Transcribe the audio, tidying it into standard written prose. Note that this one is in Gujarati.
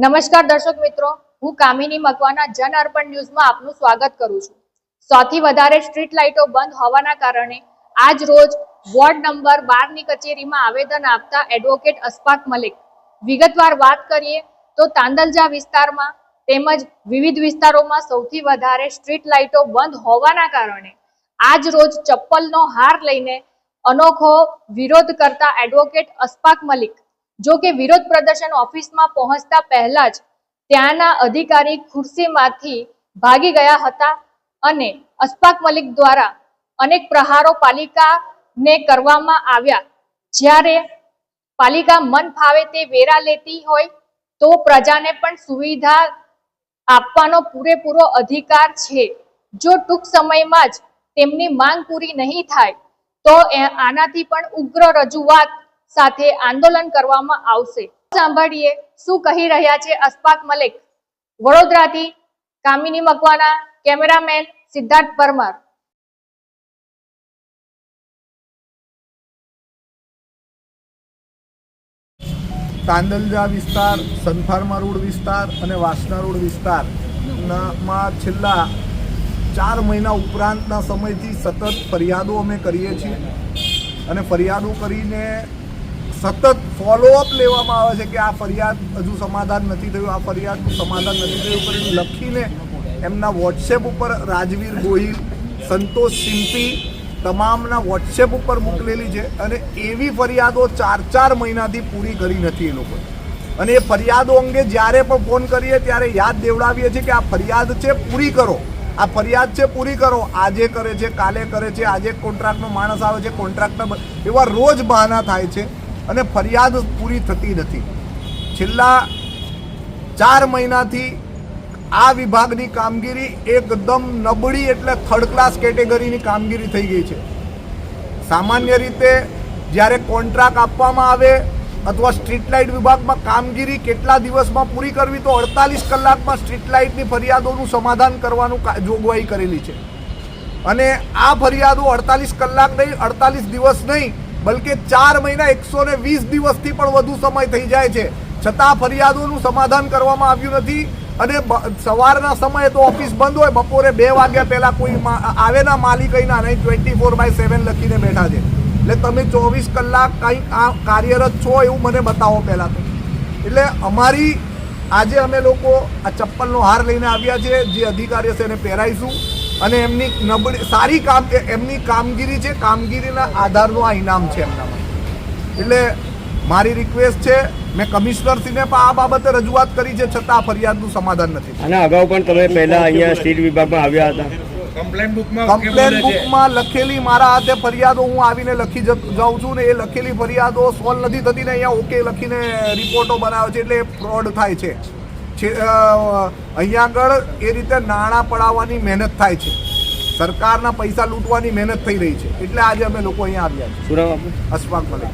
નમસ્કાર દર્શક મિત્રો, હું કામિની મકવાના જન અર્પણ ન્યૂઝમાં આપનું સ્વાગત કરું છું। સૌથી વધારે સ્ટ્રીટ લાઇટો બંધ હોવાના કારણે આજ રોજ વોર્ડ નંબર 12 ની કચેરીમાં આવેદન આપતા એડવોકેટ અશફાક મલિક વિગતવાર વાત કરીએ તો તાંદલજા વિસ્તારમાં તેમજ વિવિધ વિસ્તારોમાં સૌથી વધારે સ્ટ્રીટ લાઇટો બંધ હોવાના કારણે આજ રોજ ચપ્પલનો હાર લઈને અનોખો વિરોધ કરતા એડવોકેટ અશફાક મલિક જો કે વિરોધ પ્રદર્શન ઓફિસમાં પહોંચતા પહેલા જ ત્યાંના અધિકારી ખુરશીમાંથી ભાગી ગયા હતા અને અશફાક મલિક દ્વારા અનેક પ્રહારો પાલિકાને કરવામાં આવ્યા। જ્યારે પાલિકા મન ફાવે તે વેરા લેતી હોય તો પ્રજાને પણ સુવિધા આપવાનો પૂરેપૂરો અધિકાર છે। જો ટૂંક સમયમાં જ તેમની માંગ પૂરી નહીં થાય તો આનાથી પણ ઉગ્ર રજૂઆત સાથે આંદોલન કરવામાં આવશે। સાંભળીએ શું કહી રહ્યા છે અશફાક મલિક। વડોદરાથી કામિની મકવાના, કેમેરામેન સિદ્ધાર્થ પરમાર। તાંદલજા વિસ્તાર, સનફાર્મા રોડ વિસ્તાર અને વાસણા રોડ વિસ્તારમાં છેલ્લા 4 મહિના ઉપરાંતના સમયથી સતત ફરિયાદો અમે કરીએ છીએ અને ફરિયાદો કરીને સતત ફોલોઅપ લેવામાં આવે છે કે આ ફરિયાદ હજુ સમાધાન નથી થયું, આ ફરિયાદનું સમાધાન નથી થયું કરીને લખીને એમના વોટ્સએપ ઉપર રાજવીર ગોહિલ, સંતોષ સિમ્પી તમામના વોટ્સએપ ઉપર મોકલેલી છે અને એવી ફરિયાદો 4 મહિનાથી પૂરી કરી નથી એ લોકો। અને એ ફરિયાદો અંગે જ્યારે પણ ફોન કરીએ ત્યારે યાદ દેવડાવીએ છીએ કે આ ફરિયાદ છે પૂરી કરો, આ ફરિયાદ છે પૂરી કરો। આજે કરે છે, કાલે કરે છે, આજે કોન્ટ્રાક્ટનો માણસ આવે છે, કોન્ટ્રાક્ટર એવા રોજ બહાના થાય છે અને ફરિયાદ પૂરી થતી નથી। છેલ્લા 4 મહિનાથી આ વિભાગની કામગીરી એકદમ નબળી એટલે થર્ડ ક્લાસ કેટેગરીની કામગીરી થઈ ગઈ છે। સામાન્ય રીતે જ્યારે કોન્ટ્રાક્ટ આપવામાં આવે અથવા સ્ટ્રીટ લાઇટ વિભાગમાં કામગીરી કેટલા દિવસમાં પૂરી કરવી તો 48 કલાકમાં સ્ટ્રીટ લાઇટની ફરિયાદોનું સમાધાન કરવાનું જોગવાઈ કરેલી છે અને આ ફરિયાદો 48 કલાક નહીં, 48 દિવસ નહીં બલકે 4 મહિના 120 દિવસથી પણ વધુ સમય થઈ જાય છે છતાં ફરિયાદોનું સમાધાન કરવામાં આવ્યું નથી। અને સવારના સમયે તો ઓફિસ બંધ હોય, બપોરે 2 વાગ્યા પહેલાં કોઈ આવેના માલિકઈના નહીં 24/7 લખીને બેઠા છે। એટલે તમે 24 કલાક કંઈક આ કાર્યરત છો એવું મને બતાવો પહેલાં તો। એટલે અમારી આજે અમે લોકો આ ચપ્પલનો હાર લઈને આવ્યા છે, જે અધિકારી છે એને પહેરાઈશું અને એમની એમની કામગીરી છે, કામગીરીના આધારનો આ ઇનામ છે એમના માટે। એટલે મારી રિક્વેસ્ટ છે, મેં કમિશનરશ્રીને પણ આ બાબતે રજૂઆત કરી છે છતાં આ ફરિયાદનું સમાધાન નથી। અને અગાઉ પણ તમે પહેલા અહીંયા સ્ટેટ વિભાગમાં આવ્યા હતા, કમ્પ્લેન બુકમાં લખેલી મારા હાથે ફરિયાદો હું આવીને લખી જાઉં છું ને એ લખેલી ફરિયાદો સોલ્વ નથી થતી ને અહીંયા ઓકે લખીને રિપોર્ટો બનાવે છે એટલે ફ્રોડ થાય છે। અહીંયા આગળ એ રીતે નાણાં પડાવવાની મહેનત થાય છે, સરકારના પૈસા લૂંટવાની મહેનત થઈ રહી છે। એટલે આજે અમે લોકો અહીંયા આવ્યા છીએ। શું નામ આપનું? અશફાક મલિક।